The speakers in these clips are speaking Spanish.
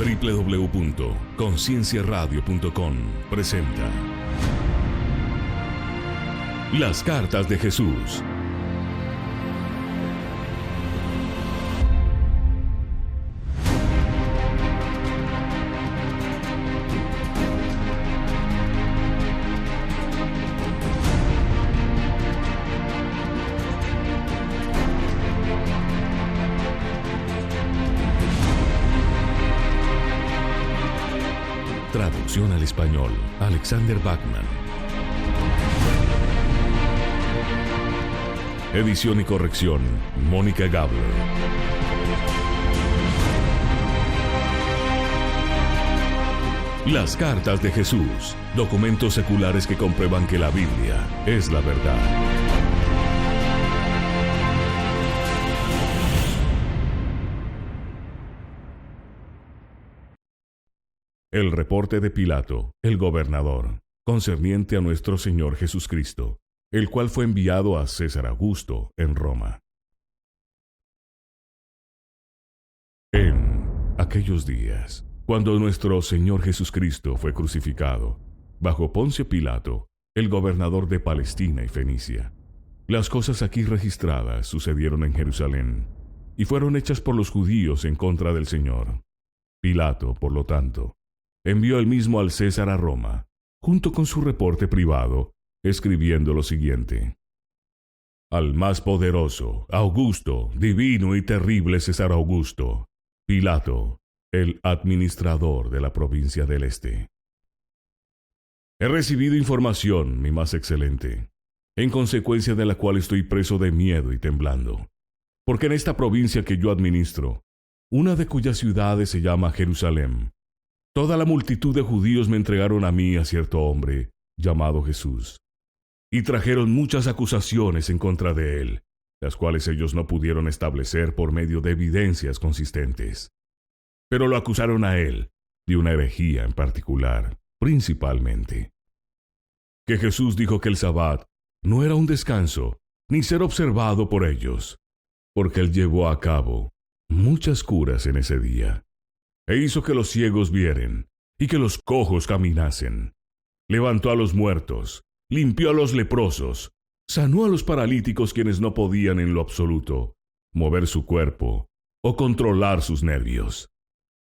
www.concienciaradio.com presenta Las Cartas de Jesús. Traducción al español, Alexander Bachman. Edición y corrección, Mónica Gabler. Las Cartas de Jesús, documentos seculares que comprueban que la Biblia es la verdad. El reporte de Pilato, el gobernador, concerniente a nuestro Señor Jesucristo, el cual fue enviado a César Augusto en Roma. En aquellos días, cuando nuestro Señor Jesucristo fue crucificado, bajo Poncio Pilato, el gobernador de Palestina y Fenicia, las cosas aquí registradas sucedieron en Jerusalén, y fueron hechas por los judíos en contra del Señor. Pilato, por lo tanto, envió él mismo al César a Roma, junto con su reporte privado, escribiendo lo siguiente: Al más poderoso, Augusto, divino y terrible César Augusto, Pilato, el administrador de la provincia del Este. He recibido información, mi más excelente, en consecuencia de la cual estoy preso de miedo y temblando, porque en esta provincia que yo administro, una de cuyas ciudades se llama Jerusalén, toda la multitud de judíos me entregaron a mí a cierto hombre llamado Jesús, y trajeron muchas acusaciones en contra de él, las cuales ellos no pudieron establecer por medio de evidencias consistentes. Pero lo acusaron a él de una herejía en particular, principalmente: que Jesús dijo que el Sabbat no era un descanso, ni ser observado por ellos, porque él llevó a cabo muchas curas en ese día, e hizo que los ciegos vieren, y que los cojos caminasen. Levantó a los muertos, limpió a los leprosos, sanó a los paralíticos quienes no podían en lo absoluto mover su cuerpo o controlar sus nervios,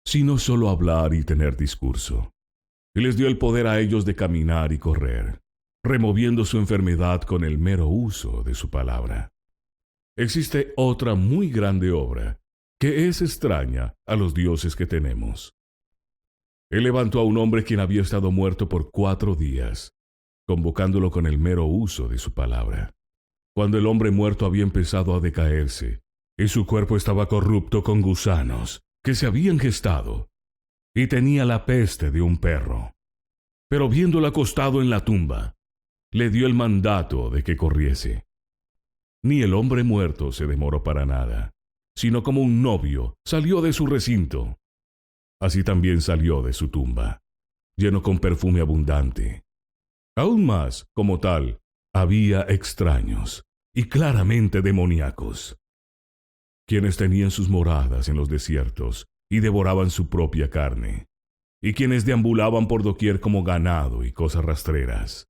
sino solo hablar y tener discurso. Y les dio el poder a ellos de caminar y correr, removiendo su enfermedad con el mero uso de su palabra. Existe otra muy grande obra que es extraña a los dioses que tenemos. Él levantó a un hombre quien había estado muerto por 4 días, convocándolo con el mero uso de su palabra. Cuando el hombre muerto había empezado a decaerse, y su cuerpo estaba corrupto con gusanos que se habían gestado, y tenía la peste de un perro. Pero viéndolo acostado en la tumba, le dio el mandato de que corriese. Ni el hombre muerto se demoró para nada, sino como un novio salió de su recinto. Así también salió de su tumba, lleno con perfume abundante. Aún más, como tal, había extraños y claramente demoníacos, quienes tenían sus moradas en los desiertos y devoraban su propia carne, y quienes deambulaban por doquier como ganado y cosas rastreras.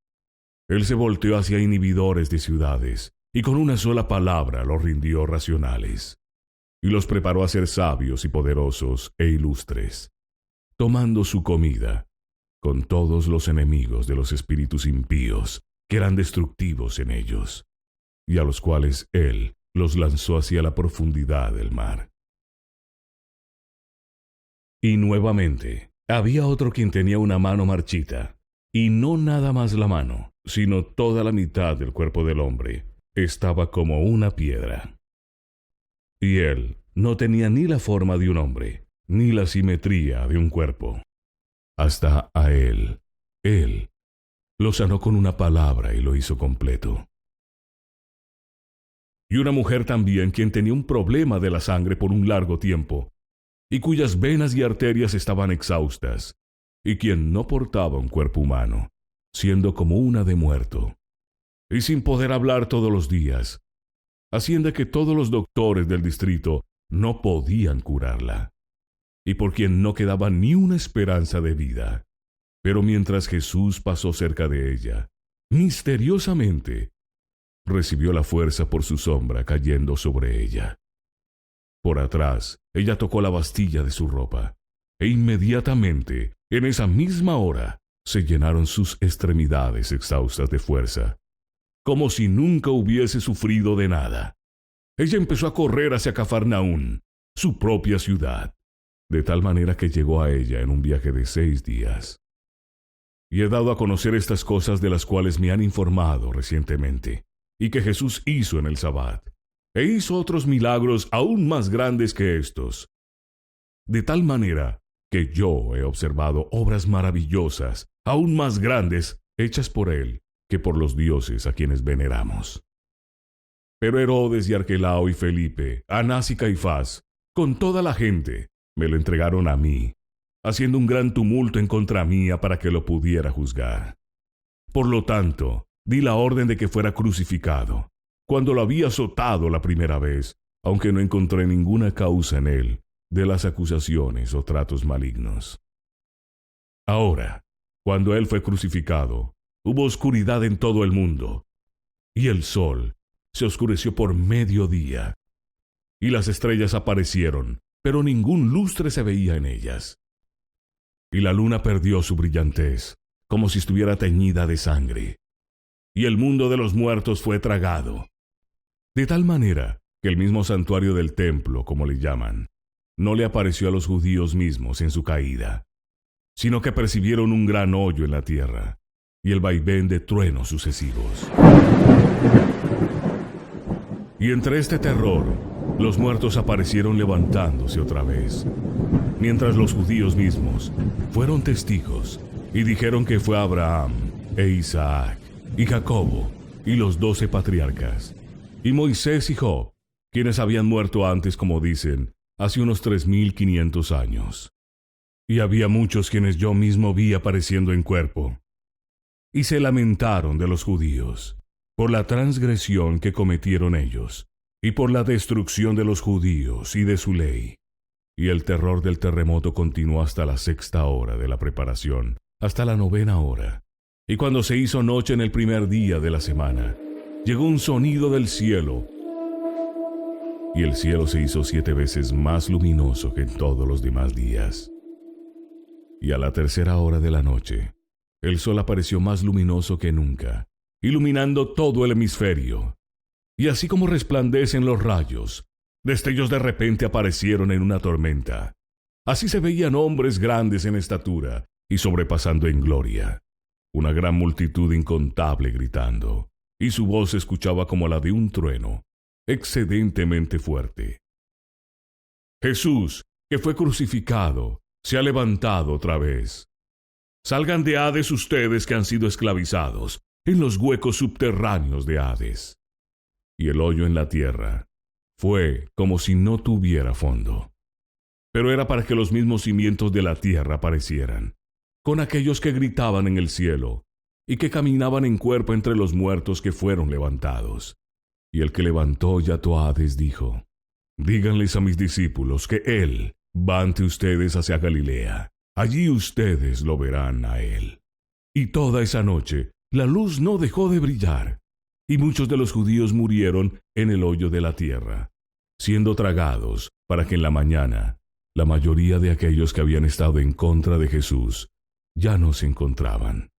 Él se volteó hacia inhibidores de ciudades, y con una sola palabra los rindió racionales, y los preparó a ser sabios y poderosos e ilustres, tomando su comida con todos los enemigos de los espíritus impíos que eran destructivos en ellos, y a los cuales él los lanzó hacia la profundidad del mar. Y nuevamente, había otro quien tenía una mano marchita, y no nada más la mano, sino toda la mitad del cuerpo del hombre estaba como una piedra. Y él no tenía ni la forma de un hombre, ni la simetría de un cuerpo. Hasta a él lo sanó con una palabra y lo hizo completo. Y una mujer también quien tenía un problema de la sangre por un largo tiempo, y cuyas venas y arterias estaban exhaustas, y quien no portaba un cuerpo humano, siendo como una de muerto, y sin poder hablar todos los días, haciendo que todos los doctores del distrito no podían curarla. y por quien no quedaba ni una esperanza de vida. Pero mientras Jesús pasó cerca de ella, misteriosamente, recibió la fuerza por su sombra cayendo sobre ella. Por atrás, ella tocó la bastilla de su ropa, e inmediatamente, en esa misma hora, se llenaron sus extremidades exhaustas de fuerza, como si nunca hubiese sufrido de nada. Ella empezó a correr hacia Cafarnaún, su propia ciudad, de tal manera que llegó a ella en un viaje de 6 días. Y he dado a conocer estas cosas de las cuales me han informado recientemente, y que Jesús hizo en el Sabbat, e hizo otros milagros aún más grandes que estos. De tal manera que yo he observado obras maravillosas, aún más grandes, hechas por él, que por los dioses a quienes veneramos. Pero Herodes y Arquelao y Felipe, Anás y Caifás, con toda la gente, me lo entregaron a mí, haciendo un gran tumulto en contra mía para que lo pudiera juzgar. Por lo tanto, di la orden de que fuera crucificado, cuando lo había azotado la primera vez, aunque no encontré ninguna causa en él de las acusaciones o tratos malignos. Ahora, cuando él fue crucificado, hubo oscuridad en todo el mundo, y el sol se oscureció por mediodía, y las estrellas aparecieron, pero ningún lustre se veía en ellas. Y la luna perdió su brillantez, como si estuviera teñida de sangre, y el mundo de los muertos fue tragado, de tal manera que el mismo santuario del templo, como le llaman, no le apareció a los judíos mismos en su caída, sino que percibieron un gran hoyo en la tierra y el vaivén de truenos sucesivos. Y entre este terror, los muertos aparecieron levantándose otra vez, mientras los judíos mismos fueron testigos y dijeron que fue Abraham e Isaac y Jacobo y los 12 patriarcas, y Moisés y Job, quienes habían muerto antes, como dicen, hace unos 3500 años. Y había muchos quienes yo mismo vi apareciendo en cuerpo, y se lamentaron de los judíos por la transgresión que cometieron ellos, y por la destrucción de los judíos y de su ley. Y el terror del terremoto continuó hasta la 6ª hora de la preparación, hasta la 9ª hora. Y cuando se hizo noche en el primer día de la semana, llegó un sonido del cielo, y el cielo se hizo 7 veces más luminoso que en todos los demás días. Y a la 3ª hora de la noche, el sol apareció más luminoso que nunca, iluminando todo el hemisferio. Y así como resplandecen los rayos, destellos de repente aparecieron en una tormenta. Así se veían hombres grandes en estatura y sobrepasando en gloria, una gran multitud incontable gritando, y su voz se escuchaba como la de un trueno, excedentemente fuerte. Jesús, que fue crucificado, se ha levantado otra vez. Salgan de Hades ustedes que han sido esclavizados en los huecos subterráneos de Hades. Y el hoyo en la tierra fue como si no tuviera fondo, pero era para que los mismos cimientos de la tierra aparecieran, con aquellos que gritaban en el cielo, y que caminaban en cuerpo entre los muertos que fueron levantados. Y el que levantó y ató a Hades dijo: díganles a mis discípulos que él va ante ustedes hacia Galilea, allí ustedes lo verán a él. Y toda esa noche la luz no dejó de brillar, y muchos de los judíos murieron en el hoyo de la tierra, siendo tragados, para que en la mañana la mayoría de aquellos que habían estado en contra de Jesús ya no se encontraban.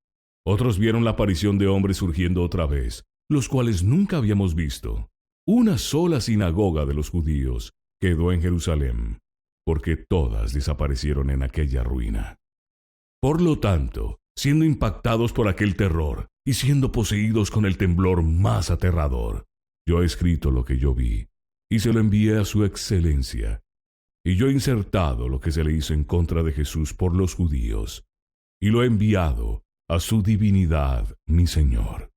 Otros vieron la aparición de hombres surgiendo otra vez, los cuales nunca habíamos visto. Una sola sinagoga de los judíos quedó en Jerusalén, porque todas desaparecieron en aquella ruina. Por lo tanto, siendo impactados por aquel terror y siendo poseídos con el temblor más aterrador, yo he escrito lo que yo vi y se lo envié a su excelencia. Y yo he insertado lo que se le hizo en contra de Jesús por los judíos y lo he enviado a su divinidad, mi Señor.